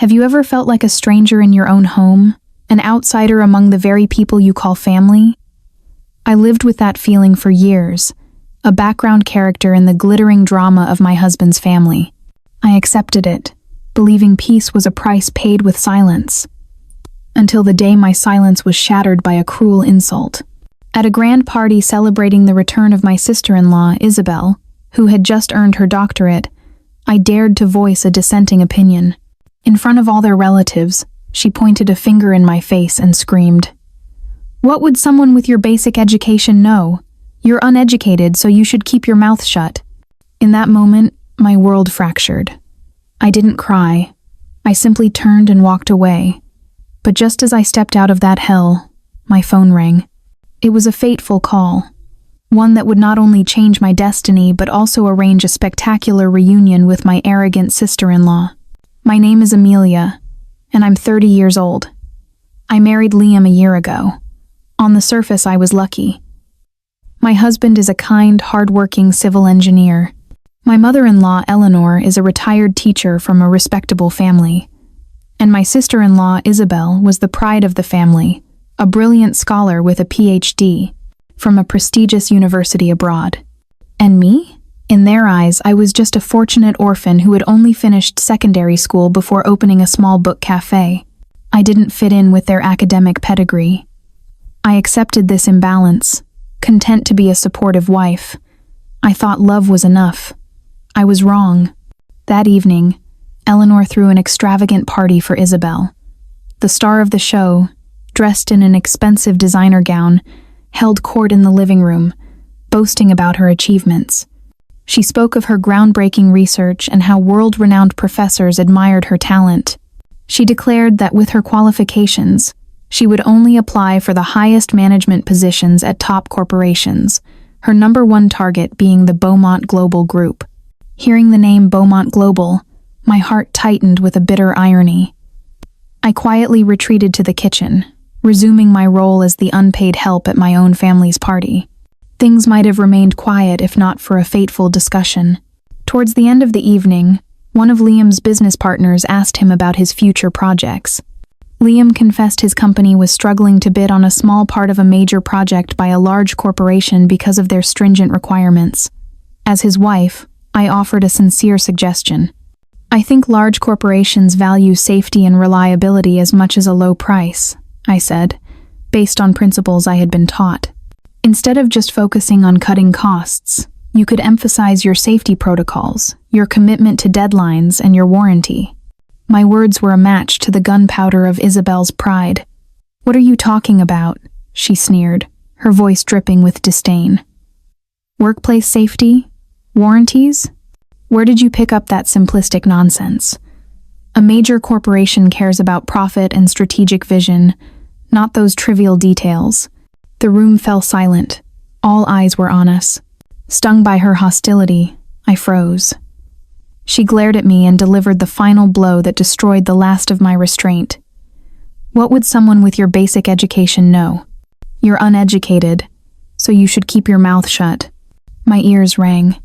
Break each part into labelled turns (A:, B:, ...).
A: Have you ever felt like a stranger in your own home, an outsider among the very people you call family? I lived with that feeling for years, a background character in the glittering drama of my husband's family. I accepted it, believing peace was a price paid with silence. Until the day my silence was shattered by a cruel insult. At a grand party celebrating the return of my sister-in-law, Isabel, who had just earned her doctorate, I dared to voice a dissenting opinion. In front of all their relatives, she pointed a finger in my face and screamed, "What would someone with your basic education know? You're uneducated, so you should keep your mouth shut." In that moment, my world fractured. I didn't cry. I simply turned and walked away. But just as I stepped out of that hell, my phone rang. It was a fateful call. One that would not only change my destiny, but also arrange a spectacular reunion with my arrogant sister-in-law. My name is Amelia, and I'm 30 years old. I married Liam a year ago. On the surface, I was lucky. My husband is a kind, hard-working civil engineer. My mother-in-law, Eleanor, is a retired teacher from a respectable family. And my sister-in-law, Isabel, was the pride of the family, a brilliant scholar with a PhD from a prestigious university abroad. And me? In their eyes, I was just a fortunate orphan who had only finished secondary school before opening a small book cafe. I didn't fit in with their academic pedigree. I accepted this imbalance, content to be a supportive wife. I thought love was enough. I was wrong. That evening, Eleanor threw an extravagant party for Isabel. The star of the show, dressed in an expensive designer gown, held court in the living room, boasting about her achievements. She spoke of her groundbreaking research and how world-renowned professors admired her talent. She declared that with her qualifications, she would only apply for the highest management positions at top corporations, her number one target being the Beaumont Global Group. Hearing the name Beaumont Global, my heart tightened with a bitter irony. I quietly retreated to the kitchen, resuming my role as the unpaid help at my own family's party. Things might have remained quiet if not for a fateful discussion. Towards the end of the evening, one of Liam's business partners asked him about his future projects. Liam confessed his company was struggling to bid on a small part of a major project by a large corporation because of their stringent requirements. As his wife, I offered a sincere suggestion. "I think large corporations value safety and reliability as much as a low price," I said, based on principles I had been taught. "Instead of just focusing on cutting costs, you could emphasize your safety protocols, your commitment to deadlines, and your warranty." My words were a match to the gunpowder of Isabel's pride. "What are you talking about?" she sneered, her voice dripping with disdain. "Workplace safety? Warranties? Where did you pick up that simplistic nonsense? A major corporation cares about profit and strategic vision, not those trivial details." The room fell silent. All eyes were on us. Stung by her hostility, I froze. She glared at me and delivered the final blow that destroyed the last of my restraint. "What would someone with your basic education know? You're uneducated, so you should keep your mouth shut." My ears rang.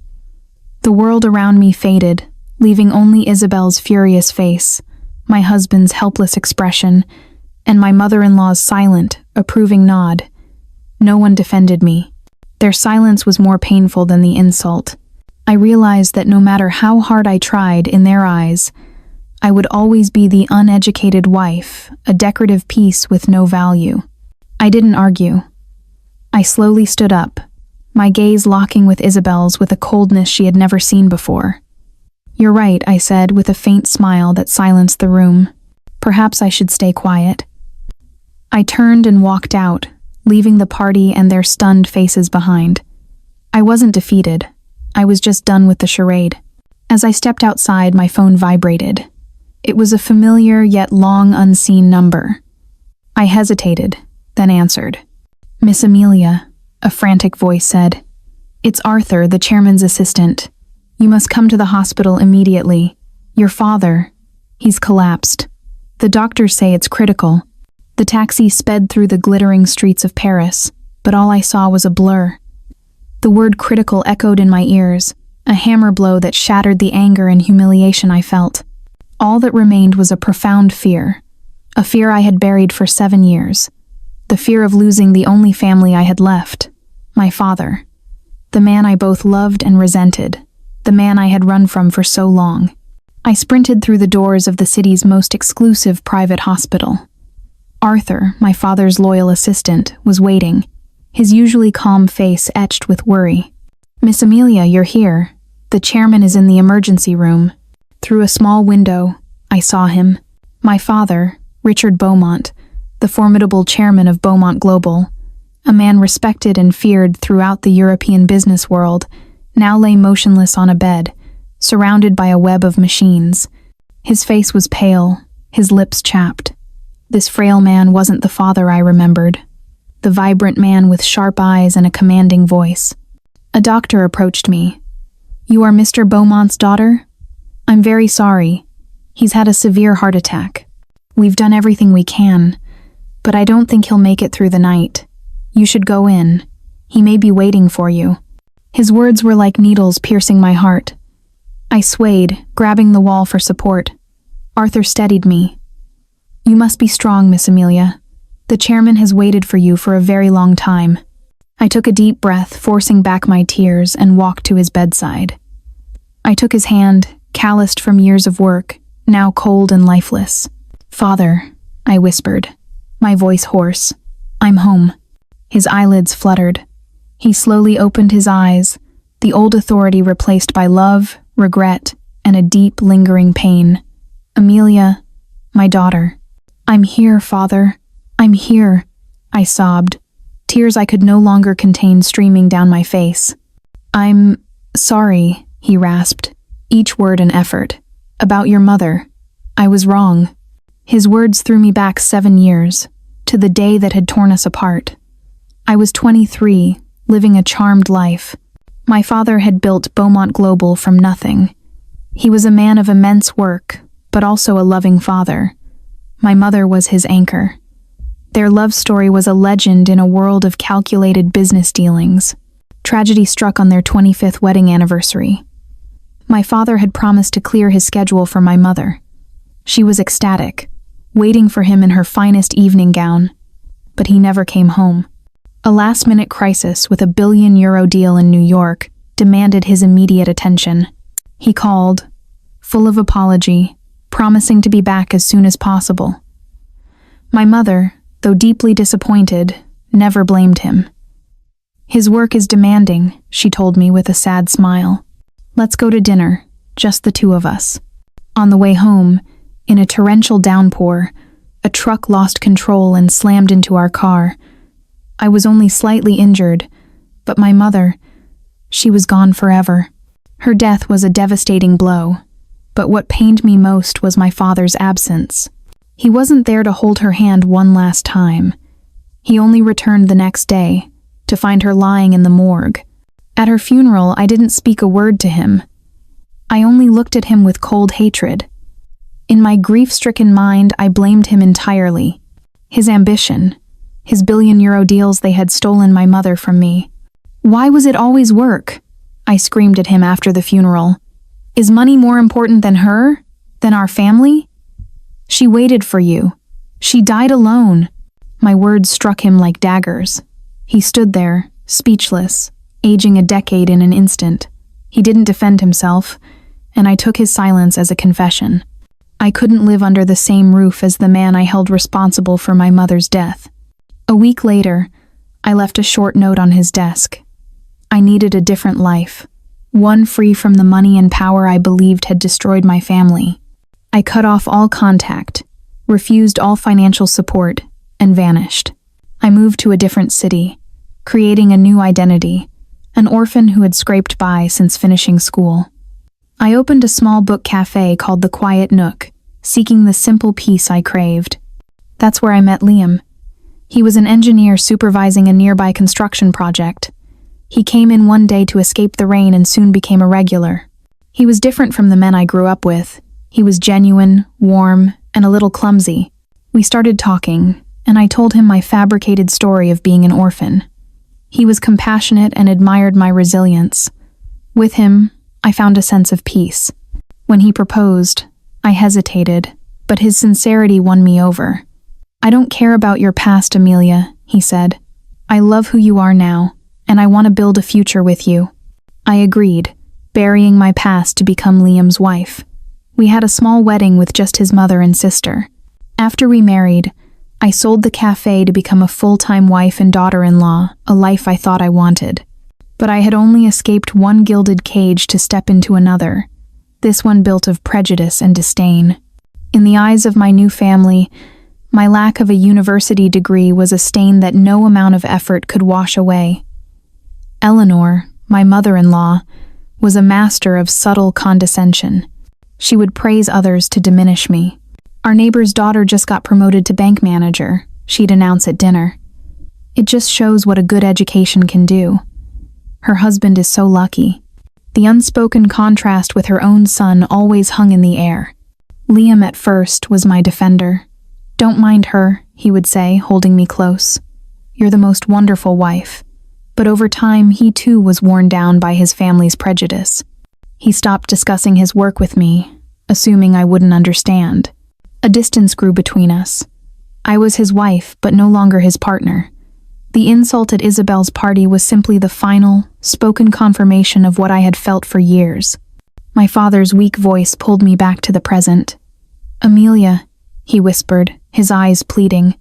A: The world around me faded, leaving only Isabel's furious face, my husband's helpless expression, and my mother-in-law's silent, approving nod. No one defended me. Their silence was more painful than the insult. I realized that no matter how hard I tried, in their eyes, I would always be the uneducated wife, a decorative piece with no value. I didn't argue. I slowly stood up, my gaze locking with Isabel's with a coldness she had never seen before. "You're right," I said with a faint smile that silenced the room. "Perhaps I should stay quiet." I turned and walked out, leaving the party and their stunned faces behind. I wasn't defeated. I was just done with the charade. As I stepped outside, my phone vibrated. It was a familiar yet long unseen number. I hesitated, then answered. "Miss Amelia," a frantic voice said. "It's Arthur, the chairman's assistant. You must come to the hospital immediately. Your father, he's collapsed. The doctors say it's critical." The taxi sped through the glittering streets of Paris, but all I saw was a blur. The word critical echoed in my ears, a hammer blow that shattered the anger and humiliation I felt. All that remained was a profound fear, a fear I had buried for 7 years, the fear of losing the only family I had left, my father, the man I both loved and resented, the man I had run from for so long. I sprinted through the doors of the city's most exclusive private hospital. Arthur, my father's loyal assistant, was waiting, his usually calm face etched with worry. "Miss Amelia, you're here. The chairman is in the emergency room." Through a small window, I saw him. My father, Richard Beaumont, the formidable chairman of Beaumont Global, a man respected and feared throughout the European business world, now lay motionless on a bed, surrounded by a web of machines. His face was pale, his lips chapped. This frail man wasn't the father I remembered, the vibrant man with sharp eyes and a commanding voice. A doctor approached me. "You are Mr. Beaumont's daughter? I'm very sorry. He's had a severe heart attack. We've done everything we can, but I don't think he'll make it through the night. You should go in. He may be waiting for you." His words were like needles piercing my heart. I swayed, grabbing the wall for support. Arthur steadied me. "You must be strong, Miss Amelia. The chairman has waited for you for a very long time." I took a deep breath, forcing back my tears, and walked to his bedside. I took his hand, calloused from years of work, now cold and lifeless. "Father," I whispered, my voice hoarse, "I'm home." His eyelids fluttered. He slowly opened his eyes, the old authority replaced by love, regret, and a deep, lingering pain. "Amelia, my daughter." "I'm here, Father. I'm here," I sobbed, tears I could no longer contain streaming down my face. "I'm sorry," he rasped, each word an effort. "About your mother. I was wrong." His words threw me back 7 years, to the day that had torn us apart. I was 23, living a charmed life. My father had built Beaumont Global from nothing. He was a man of immense work, but also a loving father. My mother was his anchor. Their love story was a legend in a world of calculated business dealings. Tragedy struck on their 25th wedding anniversary. My father had promised to clear his schedule for my mother. She was ecstatic, waiting for him in her finest evening gown. But he never came home. A last-minute crisis with a €1 billion deal in New York demanded his immediate attention. He called, full of apology, promising to be back as soon as possible. My mother, though deeply disappointed, never blamed him. "His work is demanding," she told me with a sad smile. "Let's go to dinner, just the two of us." On the way home, in a torrential downpour, a truck lost control and slammed into our car. I was only slightly injured, but my mother, she was gone forever. Her death was a devastating blow, but what pained me most was my father's absence. He wasn't there to hold her hand one last time. He only returned the next day, to find her lying in the morgue. At her funeral, I didn't speak a word to him. I only looked at him with cold hatred. In my grief-stricken mind, I blamed him entirely. His ambition, his €1 billion deals, they had stolen my mother from me. "Why was it always work?" I screamed at him after the funeral. "Is money more important than her? Than our family? She waited for you. She died alone." My words struck him like daggers. He stood there, speechless, aging a decade in an instant. He didn't defend himself, and I took his silence as a confession. I couldn't live under the same roof as the man I held responsible for my mother's death. A week later, I left a short note on his desk. I needed a different life, one free from the money and power I believed had destroyed my family. I cut off all contact, refused all financial support, and vanished. I moved to a different city, creating a new identity, an orphan who had scraped by since finishing school. I opened a small book cafe called The Quiet Nook, seeking the simple peace I craved. That's where I met Liam. He was an engineer supervising a nearby construction project. He came in one day to escape the rain and soon became a regular. He was different from the men I grew up with. He was genuine, warm, and a little clumsy. We started talking, and I told him my fabricated story of being an orphan. He was compassionate and admired my resilience. With him, I found a sense of peace. When he proposed, I hesitated, but his sincerity won me over. "I don't care about your past, Amelia," he said. "I love who you are now, and I want to build a future with you." I agreed, burying my past to become Liam's wife. We had a small wedding with just his mother and sister. After we married, I sold the cafe to become a full-time wife and daughter-in-law, a life I thought I wanted. But I had only escaped one gilded cage to step into another, this one built of prejudice and disdain. In the eyes of my new family, my lack of a university degree was a stain that no amount of effort could wash away. Eleanor, my mother-in-law, was a master of subtle condescension. She would praise others to diminish me. "Our neighbor's daughter just got promoted to bank manager," she'd announce at dinner. "It just shows what a good education can do. Her husband is so lucky." The unspoken contrast with her own son always hung in the air. Liam at first was my defender. "Don't mind her," he would say, holding me close. "You're the most wonderful wife." But over time, he too was worn down by his family's prejudice. He stopped discussing his work with me, assuming I wouldn't understand. A distance grew between us. I was his wife, but no longer his partner. The insult at Isabel's party was simply the final, spoken confirmation of what I had felt for years. My father's weak voice pulled me back to the present. "Amelia," he whispered, his eyes pleading.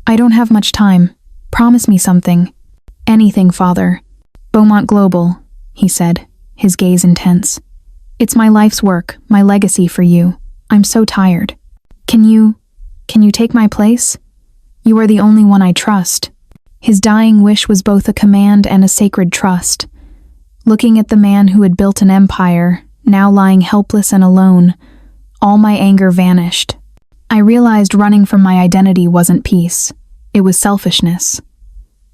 A: "I don't have much time. Promise me something." "Anything, Father." "Beaumont Global," he said, his gaze intense. "It's my life's work, my legacy for you. I'm so tired. Can you take my place? You are the only one I trust." His dying wish was both a command and a sacred trust. Looking at the man who had built an empire, now lying helpless and alone, all my anger vanished. I realized running from my identity wasn't peace. It was selfishness.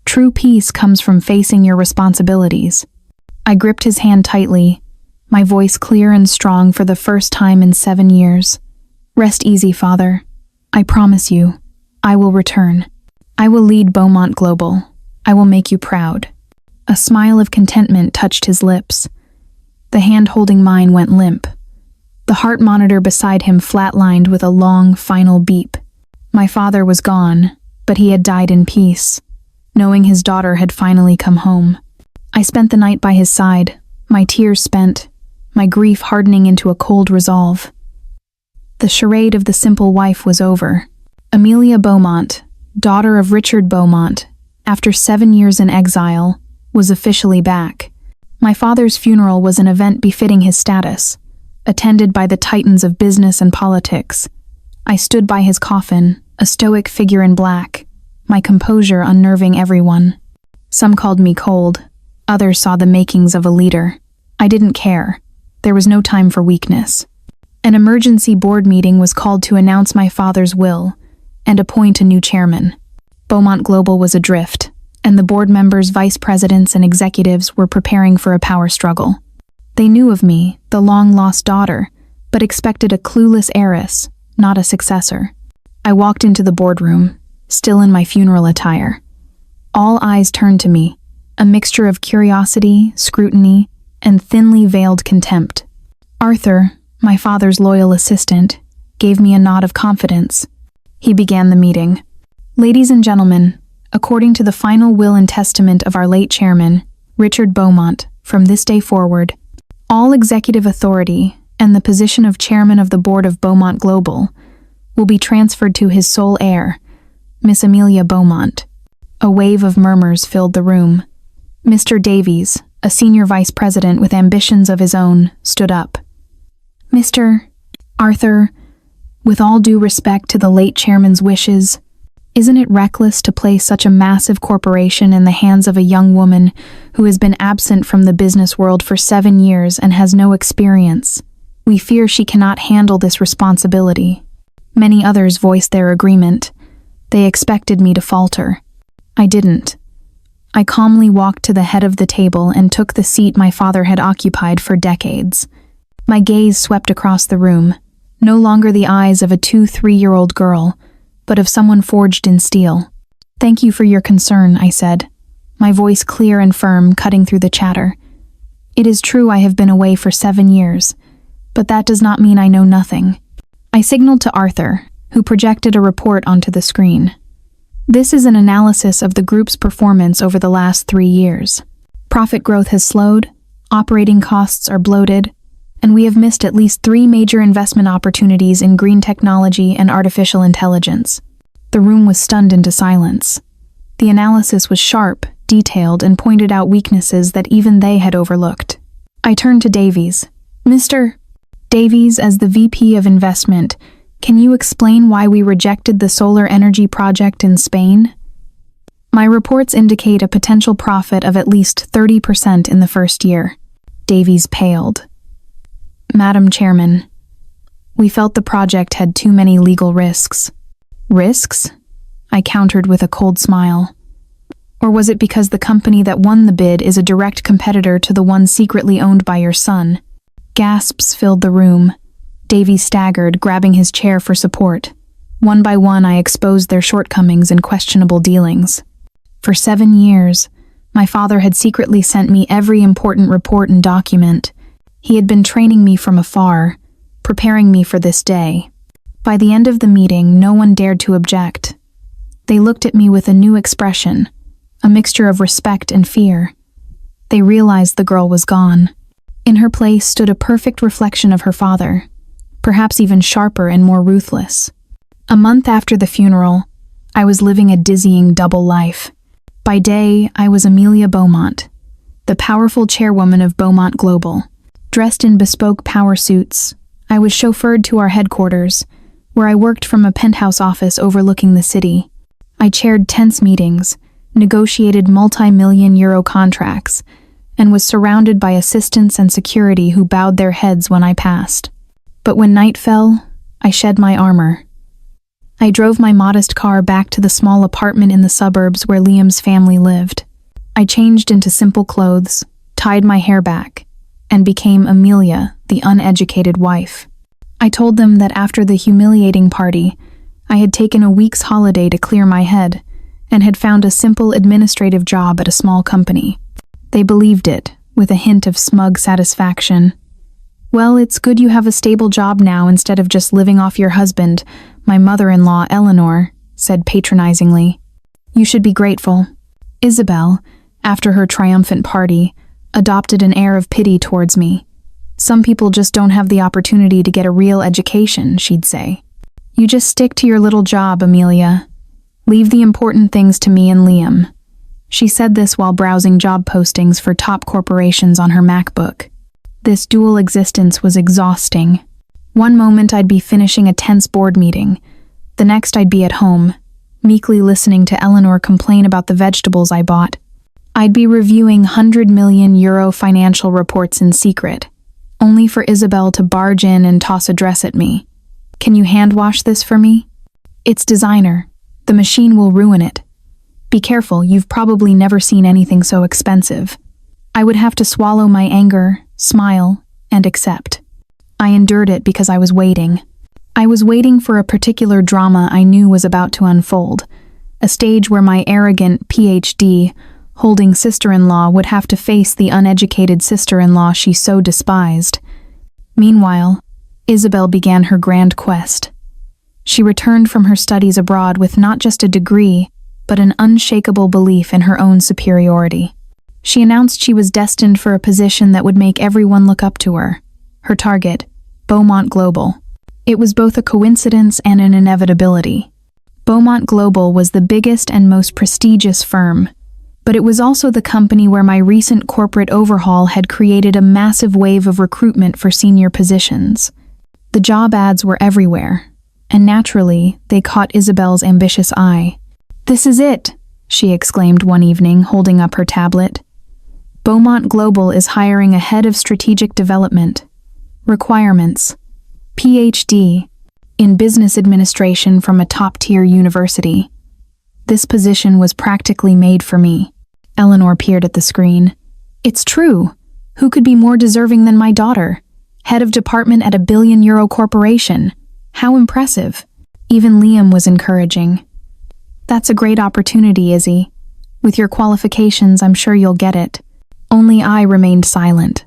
A: True peace comes from facing your responsibilities. I gripped his hand tightly, my voice clear and strong for the first time in 7 years. "Rest easy, Father. I promise you, I will return. I will lead Beaumont Global. I will make you proud." A smile of contentment touched his lips. The hand holding mine went limp. The heart monitor beside him flatlined with a long, final beep. My father was gone, but he had died in peace, knowing his daughter had finally come home. I spent the night by his side, my tears spent, my grief hardening into a cold resolve. The charade of the simple wife was over. Amelia Beaumont, daughter of Richard Beaumont, after 7 years in exile, was officially back. My father's funeral was an event befitting his status, attended by the titans of business and politics. I stood by his coffin, a stoic figure in black, my composure unnerving everyone. Some called me cold, others saw the makings of a leader. I didn't care. There was no time for weakness. An emergency board meeting was called to announce my father's will and appoint a new chairman. Beaumont Global was adrift, and the board members, vice presidents, and executives were preparing for a power struggle. They knew of me, the long-lost daughter, but expected a clueless heiress, not a successor. I walked into the boardroom, still in my funeral attire. All eyes turned to me, a mixture of curiosity, scrutiny, and thinly veiled contempt. Arthur, my father's loyal assistant, gave me a nod of confidence. He began the meeting. "Ladies and gentlemen, according to the final will and testament of our late chairman, Richard Beaumont, from this day forward, all executive authority and the position of chairman of the board of Beaumont Global will be transferred to his sole heir, Miss Amelia Beaumont." A wave of murmurs filled the room. Mr. Davies, a senior vice president with ambitions of his own, stood up. "Mr. Arthur, with all due respect to the late chairman's wishes, isn't it reckless to place such a massive corporation in the hands of a young woman who has been absent from the business world for 7 years and has no experience? We fear she cannot handle this responsibility." Many others voiced their agreement. They expected me to falter. I didn't. I calmly walked to the head of the table and took the seat my father had occupied for decades. My gaze swept across the room, no longer the eyes of a 2-3-year-old girl, but of someone forged in steel. "Thank you for your concern," I said, my voice clear and firm, cutting through the chatter. "It is true I have been away for 7 years, but that does not mean I know nothing. I signaled to Arthur, who projected a report onto the screen. This is an analysis of the group's performance over the last 3 years. Profit growth has slowed, operating costs are bloated, and we have missed at least 3 major investment opportunities in green technology and artificial intelligence. The room was stunned into silence. The analysis was sharp, detailed, and pointed out weaknesses that even they had overlooked. I turned to Davies. Mr. Davies, as the VP of Investment, can you explain why we rejected the solar energy project in Spain? My reports indicate a potential profit of at least 30% in the first year. Davies paled. Madam Chairman, we felt the project had too many legal risks. Risks? I countered with a cold smile. Or was it because the company that won the bid is a direct competitor to the one secretly owned by your son? Gasps filled the room. Davies staggered, grabbing his chair for support. One by one, I exposed their shortcomings and questionable dealings. For 7 years, my father had secretly sent me every important report and document. He had been training me from afar, preparing me for this day. By the end of the meeting, no one dared to object. They looked at me with a new expression, a mixture of respect and fear. They realized the girl was gone. In her place stood a perfect reflection of her father, perhaps even sharper and more ruthless. A month after the funeral, I was living a dizzying double life. By day, I was Amelia Beaumont, the powerful chairwoman of Beaumont Global. Dressed in bespoke power suits, I was chauffeured to our headquarters, where I worked from a penthouse office overlooking the city. I chaired tense meetings, negotiated multi-million euro contracts, and was surrounded by assistants and security who bowed their heads when I passed. But when night fell, I shed my armor. I drove my modest car back to the small apartment in the suburbs where Liam's family lived. I changed into simple clothes, tied my hair back, and became Amelia, the uneducated wife. I told them that after the humiliating party, I had taken a week's holiday to clear my head and had found a simple administrative job at a small company. They believed it, with a hint of smug satisfaction. Well, it's good you have a stable job now instead of just living off your husband, my mother-in-law Eleanor said patronizingly. You should be grateful. Isabel, after her triumphant party, adopted an air of pity towards me. Some people just don't have the opportunity to get a real education, she'd say. You just stick to your little job, Amelia. Leave the important things to me and Liam. She said this while browsing job postings for top corporations on her MacBook. This dual existence was exhausting. One moment I'd be finishing a tense board meeting. The next I'd be at home, meekly listening to Eleanor complain about the vegetables I bought. I'd be reviewing 100 million euro financial reports in secret, only for Isabel to barge in and toss a dress at me. Can you hand wash this for me? It's designer. The machine will ruin it. Be careful, you've probably never seen anything so expensive. I would have to swallow my anger, smile, and accept. I endured it because I was waiting. I was waiting for a particular drama I knew was about to unfold, a stage where my arrogant PhD holding sister-in-law would have to face the uneducated sister-in-law she so despised. Meanwhile, Isabel began her grand quest. She returned from her studies abroad with not just a degree, but an unshakable belief in her own superiority. She announced she was destined for a position that would make everyone look up to her. Her target, Beaumont Global. It was both a coincidence and an inevitability. Beaumont Global was the biggest and most prestigious firm, but it was also the company where my recent corporate overhaul had created a massive wave of recruitment for senior positions. The job ads were everywhere, and naturally, they caught Isabel's ambitious eye. "This is it," she exclaimed one evening, holding up her tablet. Beaumont Global is hiring a head of strategic development. Requirements: PhD in business administration from a top-tier university. This position was practically made for me. Eleanor peered at the screen. It's true. Who could be more deserving than my daughter? Head of department at a billion-euro corporation. How impressive. Even Liam was encouraging. That's a great opportunity, Izzy. With your qualifications, I'm sure you'll get it. Only I remained silent,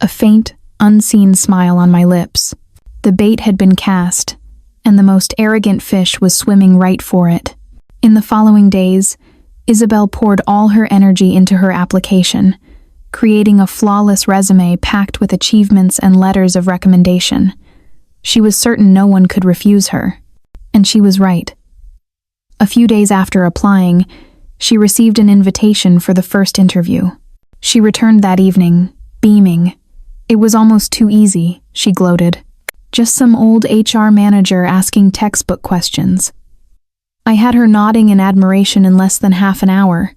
A: a faint, unseen smile on my lips. The bait had been cast, and the most arrogant fish was swimming right for it. In the following days, Isabel poured all her energy into her application, creating a flawless resume packed with achievements and letters of recommendation. She was certain no one could refuse her, and she was right. A few days after applying, she received an invitation for the first interview. She returned that evening, beaming. It was almost too easy, she gloated. Just some old HR manager asking textbook questions. I had her nodding in admiration in less than half an hour.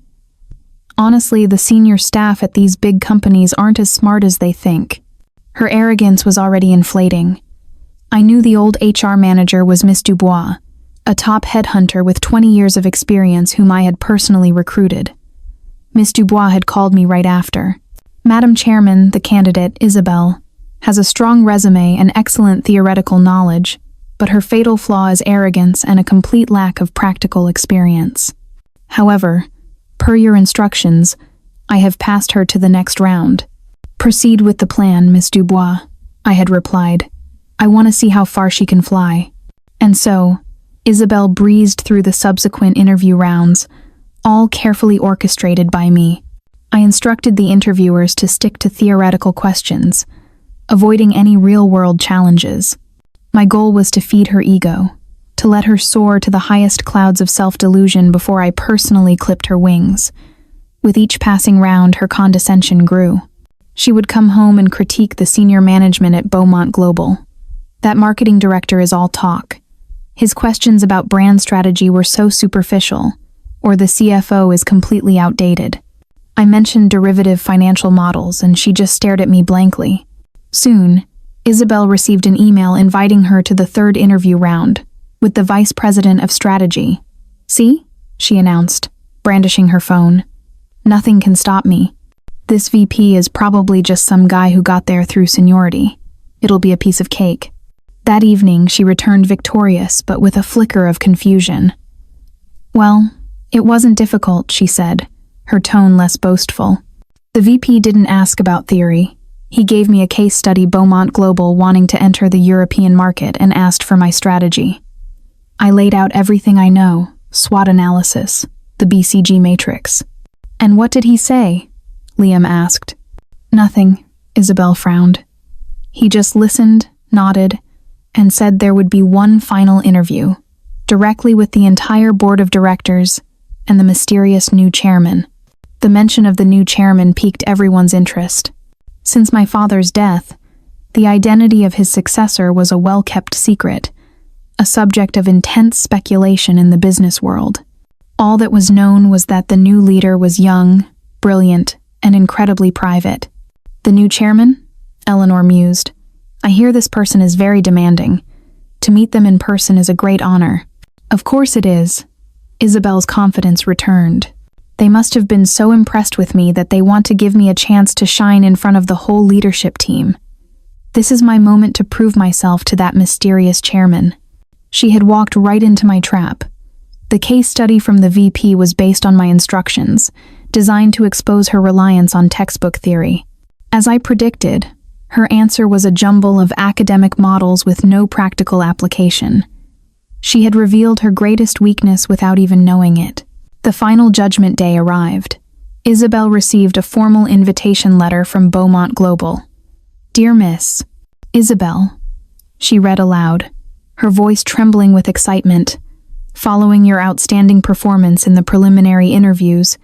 A: Honestly, the senior staff at these big companies aren't as smart as they think. Her arrogance was already inflating. I knew the old HR manager was Miss Dubois, a top headhunter with 20 years of experience whom I had personally recruited. Miss Dubois had called me right after. Madam Chairman, the candidate, Isabel, has a strong resume and excellent theoretical knowledge, but her fatal flaw is arrogance and a complete lack of practical experience. However, per your instructions, I have passed her to the next round. Proceed with the plan, Miss Dubois, I had replied. I want to see how far she can fly. And so, Isabel breezed through the subsequent interview rounds, all carefully orchestrated by me. I instructed the interviewers to stick to theoretical questions, avoiding any real-world challenges. My goal was to feed her ego, to let her soar to the highest clouds of self-delusion before I personally clipped her wings. With each passing round, her condescension grew. She would come home and critique the senior management at Beaumont Global. That marketing director is all talk. His questions about brand strategy were so superficial, or the CFO is completely outdated. I mentioned derivative financial models, and she just stared at me blankly. Soon, Isabel received an email inviting her to the third interview round, with the Vice President of Strategy. See? She announced, brandishing her phone. Nothing can stop me. This VP is probably just some guy who got there through seniority. It'll be a piece of cake. That evening, she returned victorious, but with a flicker of confusion. Well, it wasn't difficult, she said, her tone less boastful. The VP didn't ask about theory. He gave me a case study Beaumont Global wanting to enter the European market and asked for my strategy. I laid out everything I know, SWOT analysis, the BCG matrix. And what did he say? Liam asked. Nothing, Isabel frowned. He just listened, nodded, and said there would be one final interview, directly with the entire board of directors and the mysterious new chairman. The mention of the new chairman piqued everyone's interest. Since my father's death, the identity of his successor was a well-kept secret, a subject of intense speculation in the business world. All that was known was that the new leader was young, brilliant, and incredibly private. The new chairman? Eleanor mused. I hear this person is very demanding. To meet them in person is a great honor. Of course it is. Isabel's confidence returned. They must have been so impressed with me that they want to give me a chance to shine in front of the whole leadership team. This is my moment to prove myself to that mysterious chairman. She had walked right into my trap. The case study from the VP was based on my instructions, designed to expose her reliance on textbook theory. As I predicted, her answer was a jumble of academic models with no practical application. She had revealed her greatest weakness without even knowing it. The final judgment day arrived. Isabel received a formal invitation letter from Beaumont Global. Dear Miss Isabel, she read aloud, her voice trembling with excitement. Following your outstanding performance in the preliminary interviews,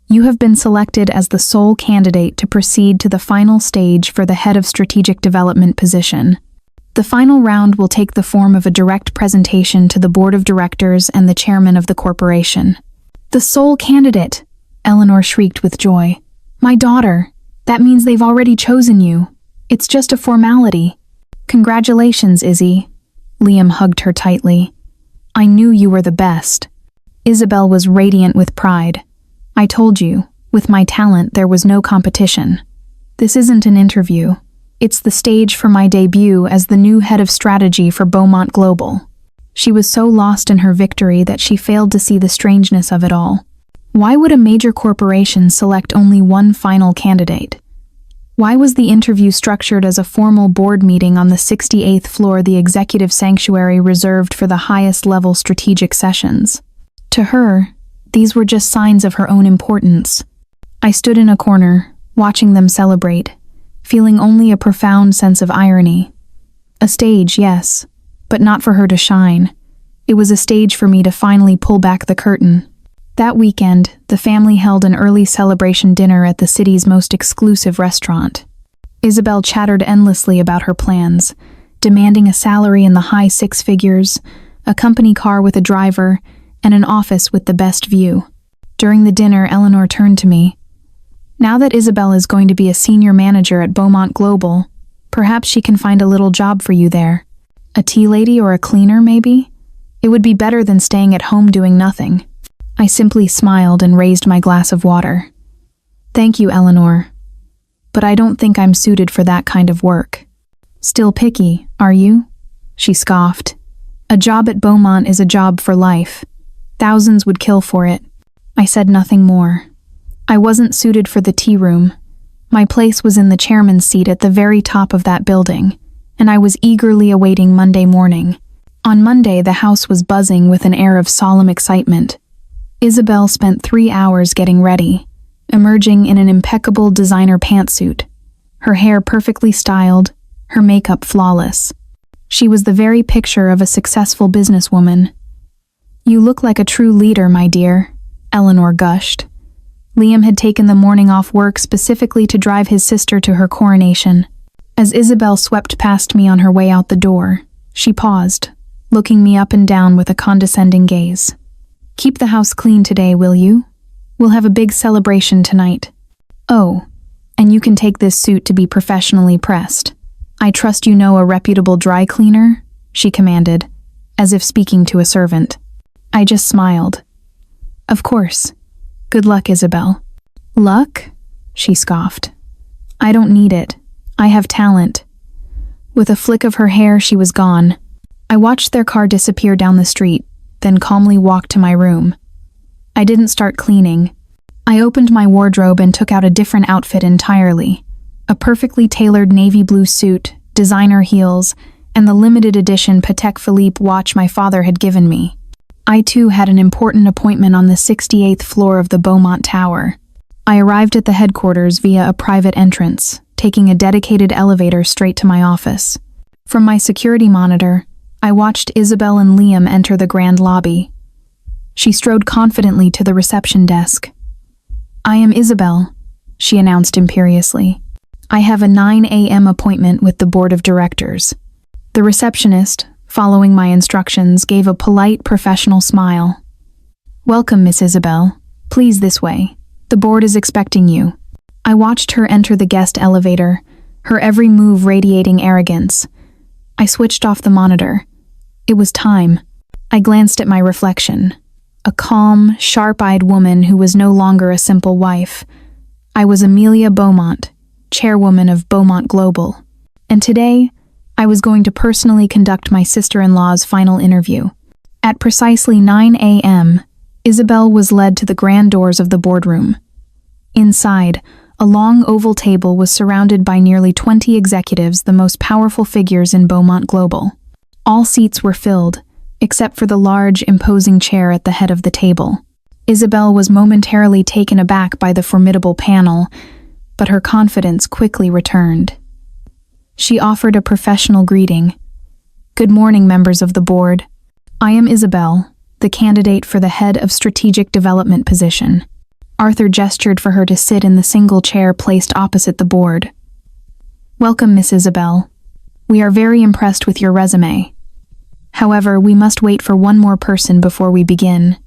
A: you have been selected as the sole candidate to proceed to the final stage for the Head of Strategic Development position. The final round will take the form of a direct presentation to the Board of Directors and the Chairman of the corporation. The sole candidate! Eleanor shrieked with joy. My daughter! That means they've already chosen you. It's just a formality. Congratulations, Izzy. Liam hugged her tightly. I knew you were the best. Isabel was radiant with pride. I told you, with my talent there was no competition. This isn't an interview. It's the stage for my debut as the new head of strategy for Beaumont Global. She was so lost in her victory that she failed to see the strangeness of it all. Why would a major corporation select only one final candidate? Why was the interview structured as a formal board meeting on the 68th floor, the executive sanctuary reserved for the highest-level strategic sessions? To her, these were just signs of her own importance. I stood in a corner, watching them celebrate, feeling only a profound sense of irony. A stage, yes, but not for her to shine. It was a stage for me to finally pull back the curtain. That weekend, the family held an early celebration dinner at the city's most exclusive restaurant. Isabel chattered endlessly about her plans, demanding a salary in the high six figures, a company car with a driver, and an office with the best view. During the dinner, Eleanor turned to me. Now that Isabel is going to be a senior manager at Beaumont Global, perhaps she can find a little job for you there. A tea lady or a cleaner, maybe? It would be better than staying at home doing nothing. I simply smiled and raised my glass of water. Thank you, Eleanor. But I don't think I'm suited for that kind of work. Still picky, are you? She scoffed. A job at Beaumont is a job for life. Thousands would kill for it. I said nothing more. I wasn't suited for the tea room. My place was in the chairman's seat at the very top of that building, and I was eagerly awaiting Monday morning. On Monday, the house was buzzing with an air of solemn excitement. Isabel spent 3 hours getting ready, emerging in an impeccable designer pantsuit, her hair perfectly styled, her makeup flawless. She was the very picture of a successful businesswoman. You look like a true leader, my dear, Eleanor gushed. Liam had taken the morning off work specifically to drive his sister to her coronation. As Isabel swept past me on her way out the door, she paused, looking me up and down with a condescending gaze. Keep the house clean today, will you? We'll have a big celebration tonight. Oh, and you can take this suit to be professionally pressed. I trust you know a reputable dry cleaner, she commanded, as if speaking to a servant. I just smiled. Of course. Good luck, Isabel. Luck? She scoffed. I don't need it. I have talent. With a flick of her hair, she was gone. I watched their car disappear down the street, then calmly walked to my room. I didn't start cleaning. I opened my wardrobe and took out a different outfit entirely. A perfectly tailored navy blue suit, designer heels, and the limited edition Patek Philippe watch my father had given me. I too had an important appointment on the 68th floor of the Beaumont Tower. I arrived at the headquarters via a private entrance, taking a dedicated elevator straight to my office. From my security monitor, I watched Isabel and Liam enter the grand lobby. She strode confidently to the reception desk. I am Isabel, she announced imperiously. I have a 9 a.m. appointment with the board of directors. The receptionist, following my instructions, gave a polite, professional smile. Welcome, Miss Isabel. Please this way. The board is expecting you. I watched her enter the guest elevator, her every move radiating arrogance. I switched off the monitor. It was time. I glanced at my reflection. A calm, sharp-eyed woman who was no longer a simple wife. I was Amelia Beaumont, chairwoman of Beaumont Global. And today, I was going to personally conduct my sister-in-law's final interview. At precisely 9 a.m., Isabel was led to the grand doors of the boardroom. Inside, a long oval table was surrounded by nearly 20 executives, the most powerful figures in Beaumont Global. All seats were filled, except for the large, imposing chair at the head of the table. Isabel was momentarily taken aback by the formidable panel, but her confidence quickly returned. She offered a professional greeting. Good morning, members of the board. I am Isabel, the candidate for the head of strategic development position. Arthur gestured for her to sit in the single chair placed opposite the board. Welcome, Miss Isabel. We are very impressed with your resume. However, we must wait for one more person before we begin.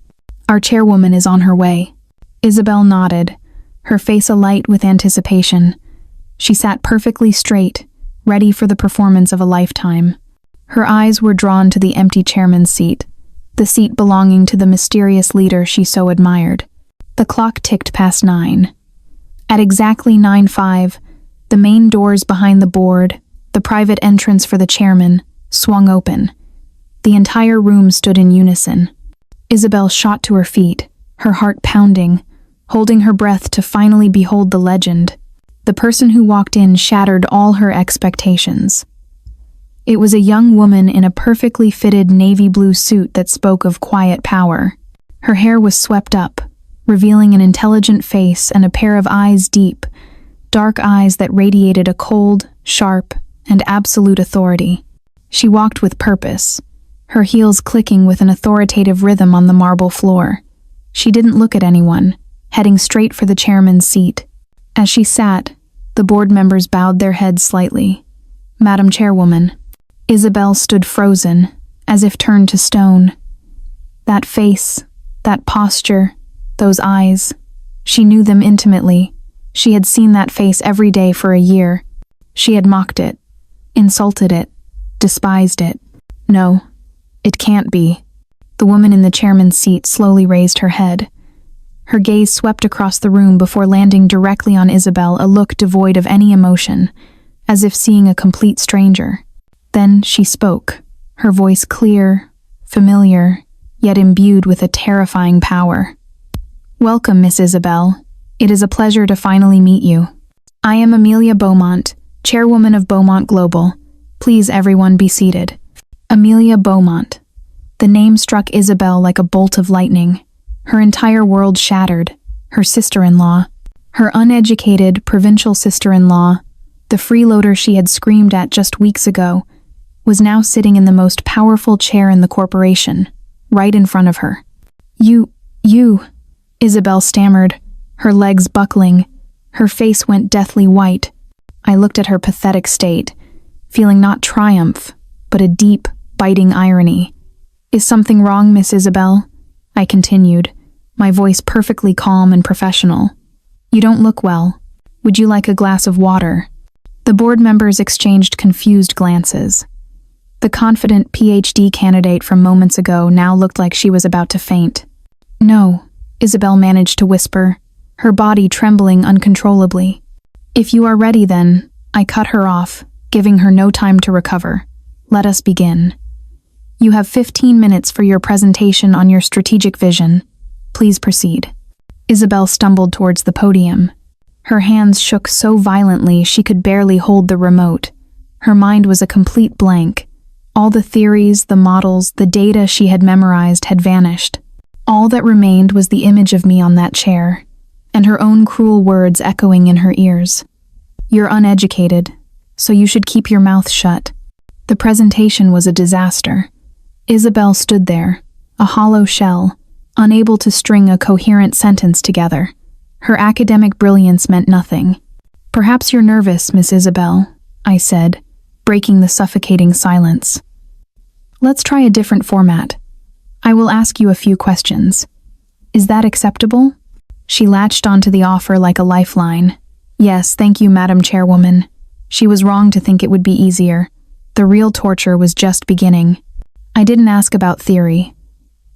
A: Our chairwoman is on her way. Isabel nodded, her face alight with anticipation. She sat perfectly straight, ready for the performance of a lifetime. Her eyes were drawn to the empty chairman's seat, the seat belonging to the mysterious leader she so admired. The clock ticked past 9. At exactly 9:05, the main doors behind the board, the private entrance for the chairman, swung open. The entire room stood in unison. Isabel shot to her feet, her heart pounding, holding her breath to finally behold the legend. The person who walked in shattered all her expectations. It was a young woman in a perfectly fitted navy blue suit that spoke of quiet power. Her hair was swept up, revealing an intelligent face and a pair of eyes deep, dark eyes that radiated a cold, sharp, and absolute authority. She walked with purpose, her heels clicking with an authoritative rhythm on the marble floor. She didn't look at anyone, heading straight for the chairman's seat. As she sat, the board members bowed their heads slightly. Madam Chairwoman. Isabel stood frozen, as if turned to stone. That face, that posture, those eyes. She knew them intimately. She had seen that face every day for a year. She had mocked it, insulted it, despised it. No, it can't be. The woman in the chairman's seat slowly raised her head. Her gaze swept across the room before landing directly on Isabel, a look devoid of any emotion, as if seeing a complete stranger. Then she spoke, her voice clear, familiar, yet imbued with a terrifying power. "Welcome, Miss Isabel. It is a pleasure to finally meet you. I am Amelia Beaumont, Chairwoman of Beaumont Global. Please, everyone, be seated." Amelia Beaumont. The name struck Isabel like a bolt of lightning. Her entire world shattered. Her sister-in-law. Her uneducated, provincial sister-in-law, the freeloader she had screamed at just weeks ago, was now sitting in the most powerful chair in the corporation, right in front of her. You, Isabel stammered, her legs buckling. Her face went deathly white. I looked at her pathetic state, feeling not triumph, but a deep, biting irony. "Is something wrong, Miss Isabel?" I continued, my voice perfectly calm and professional. "You don't look well. Would you like a glass of water?" The board members exchanged confused glances. The confident PhD candidate from moments ago now looked like she was about to faint. "No," Isabel managed to whisper, her body trembling uncontrollably. "If you are ready then," I cut her off, giving her no time to recover. "Let us begin. You have 15 minutes for your presentation on your strategic vision. Please proceed." Isabel stumbled towards the podium. Her hands shook so violently she could barely hold the remote. Her mind was a complete blank. All the theories, the models, the data she had memorized had vanished. All that remained was the image of me on that chair, and her own cruel words echoing in her ears. "You're uneducated, so you should keep your mouth shut." The presentation was a disaster. Isabel stood there, a hollow shell, unable to string a coherent sentence together. Her academic brilliance meant nothing. "Perhaps you're nervous, Miss Isabel," I said, breaking the suffocating silence. "Let's try a different format. I will ask you a few questions. Is that acceptable?" She latched onto the offer like a lifeline. "Yes, thank you, Madam Chairwoman." She was wrong to think it would be easier. The real torture was just beginning. I didn't ask about theory.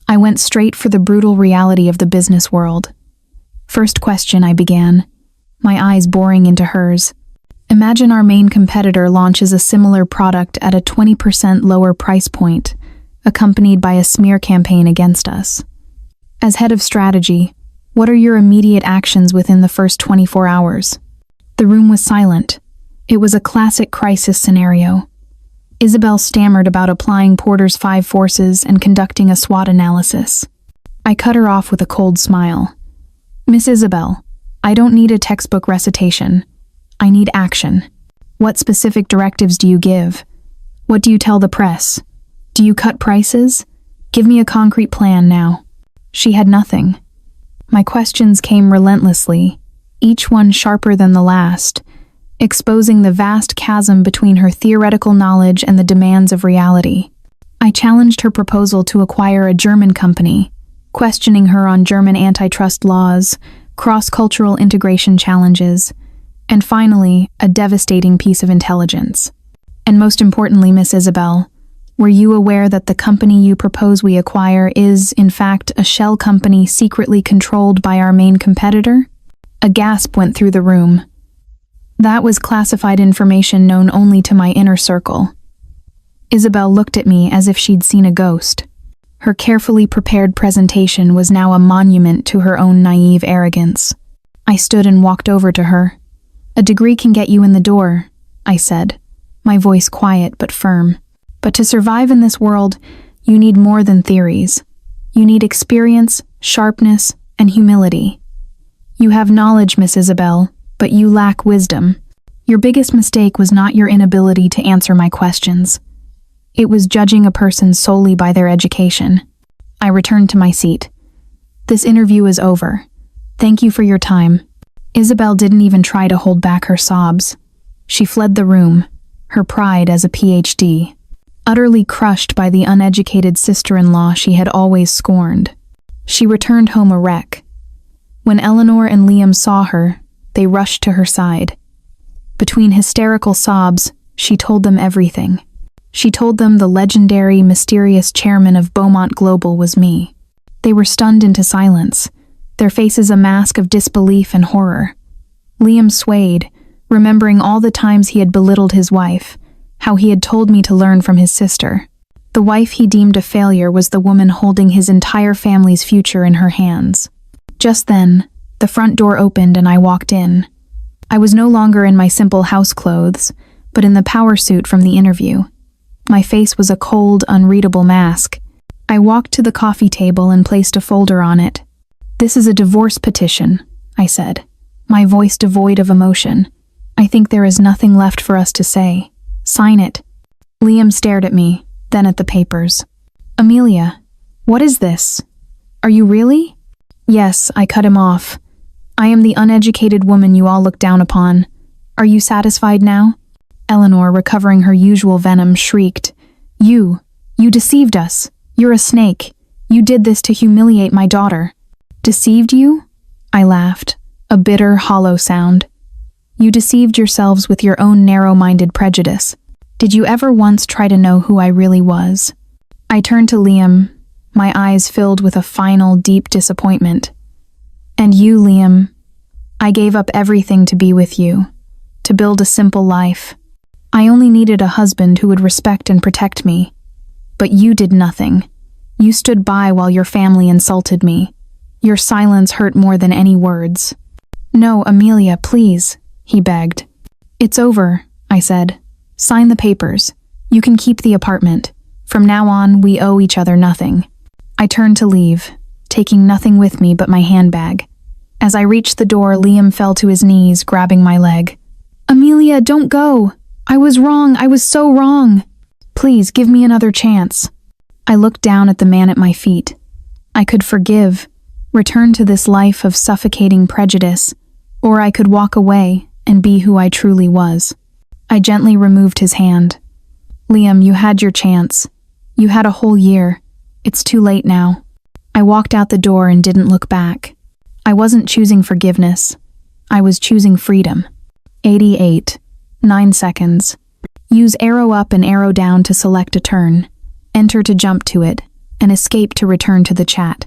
A: I went straight for the brutal reality of the business world. "First question," I began, my eyes boring into hers. "Imagine our main competitor launches a similar product at a 20% lower price point, accompanied by a smear campaign against us. As head of strategy, what are your immediate actions within the first 24 hours?" The room was silent. It was a classic crisis scenario. Isabel stammered about applying Porter's 5 forces and conducting a SWOT analysis. I cut her off with a cold smile. "Miss Isabel, I don't need a textbook recitation. I need action. What specific directives do you give? What do you tell the press? Do you cut prices? Give me a concrete plan now." She had nothing. My questions came relentlessly, each one sharper than the last, exposing the vast chasm between her theoretical knowledge and the demands of reality. I challenged her proposal to acquire a German company, questioning her on German antitrust laws, cross-cultural integration challenges, and finally, a devastating piece of intelligence. "And most importantly, Miss Isabel, were you aware that the company you propose we acquire is, in fact, a shell company secretly controlled by our main competitor?" A gasp went through the room. That was classified information known only to my inner circle. Isabel looked at me as if she'd seen a ghost. Her carefully prepared presentation was now a monument to her own naive arrogance. I stood and walked over to her. A degree can get you in the door, I said, my voice quiet but firm. But to survive in this world, you need more than theories. You need experience, sharpness, and humility. You have knowledge, Miss Isabel, but you lack wisdom. Your biggest mistake was not your inability to answer my questions. It was judging a person solely by their education. I returned to my seat. This interview is over. Thank you for your time. Isabel didn't even try to hold back her sobs. She fled the room, her pride as a PhD, utterly crushed by the uneducated sister-in-law she had always scorned. She returned home a wreck. When Eleanor and Liam saw her, they rushed to her side. Between hysterical sobs, she told them everything. She told them the legendary, mysterious chairman of Beaumont Global was me. They were stunned into silence, their faces a mask of disbelief and horror. Liam swayed, remembering all the times he had belittled his wife, how he had told me to learn from his sister. The wife he deemed a failure was the woman holding his entire family's future in her hands. Just then, the front door opened and I walked in. I was no longer in my simple house clothes, but in the power suit from the interview. My face was a cold, unreadable mask. I walked to the coffee table and placed a folder on it. "This is a divorce petition," I said, my voice devoid of emotion. "I think there is nothing left for us to say. Sign it." Liam stared at me, then at the papers. "Amelia, what is this? Are you really?" "Yes," I cut him off. "I am the uneducated woman you all look down upon. Are you satisfied now?" Eleanor, recovering her usual venom, shrieked, You deceived us. You're a snake. You did this to humiliate my daughter." "Deceived you?" I laughed, a bitter, hollow sound. "You deceived yourselves with your own narrow-minded prejudice. Did you ever once try to know who I really was?" I turned to Liam, my eyes filled with a final, deep disappointment. "And you, Liam, I gave up everything to be with you, to build a simple life. I only needed a husband who would respect and protect me. But you did nothing. You stood by while your family insulted me. Your silence hurt more than any words." "No, Amelia, please," he begged. "It's over," I said. "Sign the papers. You can keep the apartment. From now on, we owe each other nothing." I turned to leave, taking nothing with me but my handbag. As I reached the door, Liam fell to his knees, grabbing my leg. "Amelia, don't go! I was wrong. I was so wrong. Please, give me another chance." I looked down at the man at my feet. I could forgive, return to this life of suffocating prejudice, or I could walk away and be who I truly was. I gently removed his hand. "Liam, you had your chance. You had a whole year. It's too late now." I walked out the door and didn't look back. I wasn't choosing forgiveness. I was choosing freedom. 88. 9 seconds. Use arrow up and arrow down to select a turn. Enter to jump to it, and escape to return to the chat.